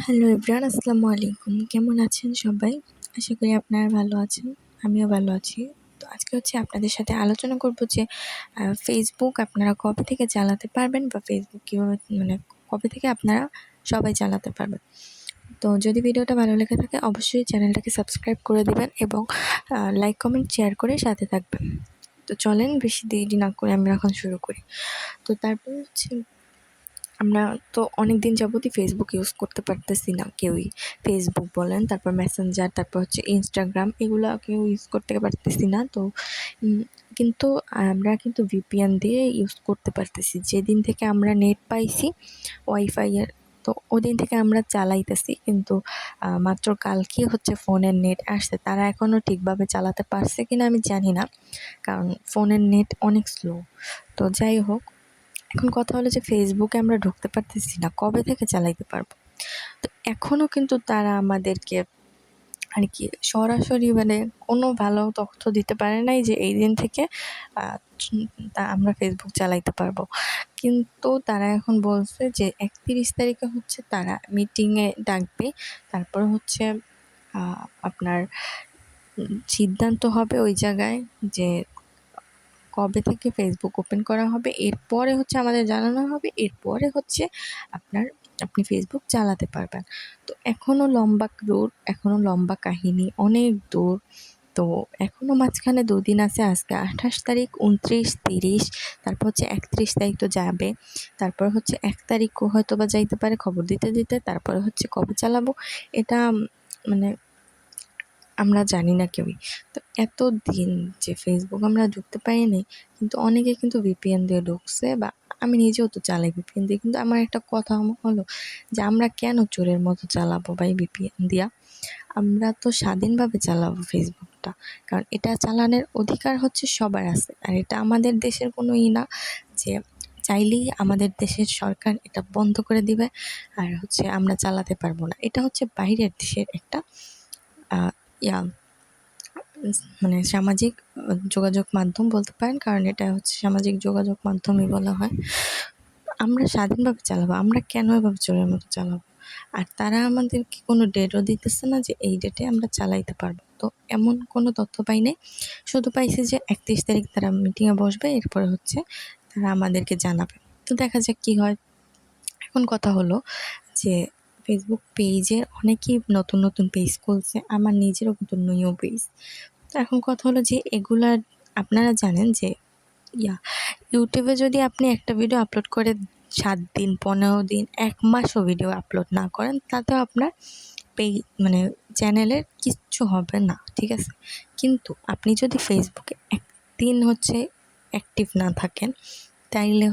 Hello everyone, আসসালামু আলাইকুম। কেমন আছেন সবাই? আশা করি আপনারা ভালো আছেন। আমিও ভালো আছি। তো আজকে আপনাদের সাথে আলোচনা করব যে ফেসবুক আপনারা কবে থেকে চালাতে পারবেন বা ফেসবুক কীভাবে কবে থেকে আপনারা সবাই চালাতে পারবেন। তো যদি ভিডিওটা ভালো লেগে থাকে অবশ্যই চ্যানেলটাকে সাবস্ক্রাইব করে দিবেন এবং লাইক, কমেন্ট, শেয়ার করে সাথে থাকবেন। তো চলেন বেশি দেরি না করে আমরা এখন শুরু করি। তো তারপর আমরা তো অনেক দিন যাবতই ফেসবুক ইউজ করতে পারতেছি না কেউই। ফেসবুক বলেন, তারপর মেসেঞ্জার, তারপর ইনস্টাগ্রাম, এগুলো কেউ ইউজ করতে পারতেছি না। তো কিন্তু আমরা কিন্তু ভিপিএন দিয়ে ইউজ করতে পারতেছি। যেদিন থেকে আমরা নেট পাইছি ওয়াইফাইয়ের, তো ওদিন থেকে আমরা চালাইতেছি। কিন্তু মাত্র কালকেই ফোনের নেট আসছে। তারা এখনও ঠিকভাবে চালাতে পারছে কিনা আমি জানি না, কারণ ফোনের নেট অনেক স্লো। তো যাই হোক, এখন কথা হলো যে ফেসবুকে আমরা ঢুকতে পারতেছি না, কবে থেকে চালাইতে পারবো? তো এখনও কিন্তু তারা আমাদেরকে আর কি সরাসরি কোনো ভালো তথ্য দিতে পারে নাই যে এই দিন থেকে আমরা ফেসবুক চালাইতে পারবো। কিন্তু তারা এখন বলছে যে 31 তারিখে তারা মিটিংয়ে ডাকবে। তারপর আপনার সিদ্ধান্ত হবে ওই জায়গায় যে কবে থেকে ফেসবুক ওপেন করা হবে। এরপরে আমাদের জানানো হবে। এরপরে আপনি ফেসবুক চালাতে পারবেন। তো এখনও লম্বা রুট, এখনও লম্বা কাহিনী, অনেক দূর। তো এখনও মাঝখানে 2 দিন আছে। আজকে 28 তারিখ, 29, 30, তারপর 31 তারিখ তো যাবে। তারপর 1 তারিখও হয়তোবা যাইতে পারে খবর দিতে দিতে। তারপরে কবে চালাবো এটা আমরা জানি না কেউই। তো এত দিন যে ফেসবুক আমরা ঢুকতে পারিনি, কিন্তু অনেকে কিন্তু ভিপিএন দিয়ে ঢুকছে, বা আমি নিজেও তো চালাই ভিপিএন দিয়ে। কিন্তু আমার একটা কথা হলো যে আমরা কেন চোরের মতো চালাবো ভাই ভিপিএন দিয়া? আমরা তো স্বাধীনভাবে চালাবো ফেসবুকটা, কারণ এটা চালানোর অধিকার সবার আছে। আর এটা আমাদের দেশের কোনো না যে চাইলেই আমাদের দেশের সরকার এটা বন্ধ করে দিবে আর আমরা চালাতে পারবো না। এটা বাইরের দেশের একটা ইয়া সামাজিক যোগাযোগ মাধ্যম বলতে পারেন, কারণ এটা সামাজিক যোগাযোগ মাধ্যমই বলা হয়। আমরা স্বাধীনভাবে চালাবো, আমরা কেন এভাবে চোরের মতো চালাবো? আর তারা আমাদেরকে কোনো ডেটও দিতেছে না যে এই ডেটে আমরা চালাইতে পারবো। তো এমন কোনো তথ্য পাই নাই। শুধু পাইছি যে 31 তারিখ তারা মিটিংয়ে বসবে, এরপরে তারা আমাদেরকে জানাবে। তো দেখা যাক কী হয়। এখন কথা হলো যে ফেসবুক পেজে অনেকেই নতুন নতুন পেজ খুলছে, আমার নিজেরও কিন্তু নিউ পেজ। তো এখন কথা হলো যে এগুলার আপনারা জানেন যে ইউটিউবে যদি আপনি একটা ভিডিও আপলোড করে 7 দিন, 15 দিন, 1 মাসও ভিডিও আপলোড না করেন, তাতেও আপনার চ্যানেলের কিচ্ছু হবে না, ঠিক আছে? কিন্তু আপনি যদি ফেসবুকে একদিন অ্যাক্টিভ না থাকেন, তাইলে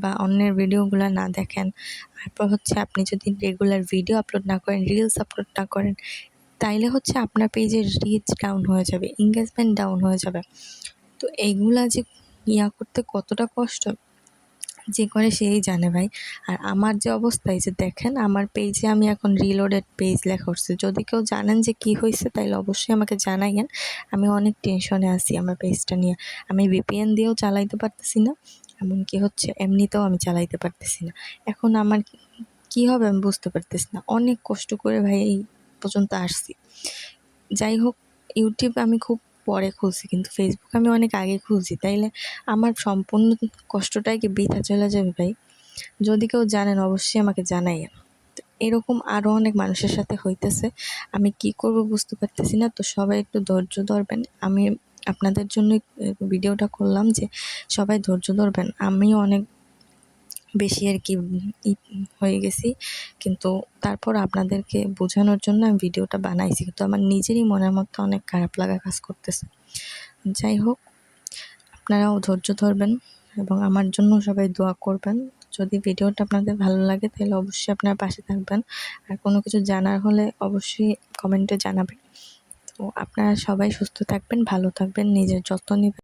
বা অন্যের ভিডিওগুলো না দেখেন, তারপর আপনি যদি রেগুলার ভিডিও আপলোড না করেন, রিলস আপলোড না করেন, তাইলে আপনার পেজের রিচ ডাউন হয়ে যাবে, এঙ্গেজমেন্ট ডাউন হয়ে যাবে। তো এইগুলা যে করতে কতটা কষ্ট, যে করে সেই জানে ভাই। আর আমার যে অবস্থা, এই যে দেখেন আমার পেজে আমি এখন রিলোডেড পেজ লেখা হচ্ছে। যদি কেউ জানেন যে কি হয়েছে, তাইলে অবশ্যই আমাকে জানাইয়েন। আমি অনেক টেনশনে আছি আমার পেজটা নিয়ে। আমি ভিপিএন দিয়েও চালাইতে পারতেছি না, এমনকি এমনিতেও আমি চালাইতে পারতেছি না। এখন আমার কি হবে আমি বুঝতে পারতেছি না। অনেক কষ্ট করে ভাই এই পর্যন্ত আসছি। যাই হোক, ইউটিউব আমি খুব পরে খুলছি, কিন্তু ফেসবুক আমি অনেক আগে খুলছি। তাইলে আমার সম্পূর্ণ কষ্টটাই কি বৃথা চলে যাবে ভাই? যদি কেউ জানেন অবশ্যই আমাকে জানাইয়েন। এরকম আরও অনেক মানুষের সাথে হইতেছে। আমি কি করব বুঝতে পারতেছি না। তো সবাই একটু ধৈর্য ধরবেন। আমি আপনাদের জন্য ভিডিওটা করলাম যে সবাই ধৈর্য ধরবেন। আমিও অনেক বেশি হয়ে গেছি, কিন্তু তারপর আপনাদেরকে বোঝানোর জন্য আমি ভিডিওটা বানাইছি। কিন্তু আমার নিজেরই মনের মধ্যে অনেক খারাপ লাগা কাজ করতেছে। যাই হোক, আপনারাও ধৈর্য ধরবেন এবং আমার জন্য সবাই দোয়া করবেন। যদি ভিডিওটা আপনাদের ভালো লাগে তাহলে অবশ্যই আপনার পাশে থাকবেন। আর কোনো কিছু জানার হলে অবশ্যই কমেন্টে জানাবেন। তো আপনারা সবাই সুস্থ থাকবেন, ভালো থাকবেন, নিজের যত্ন নেবেন।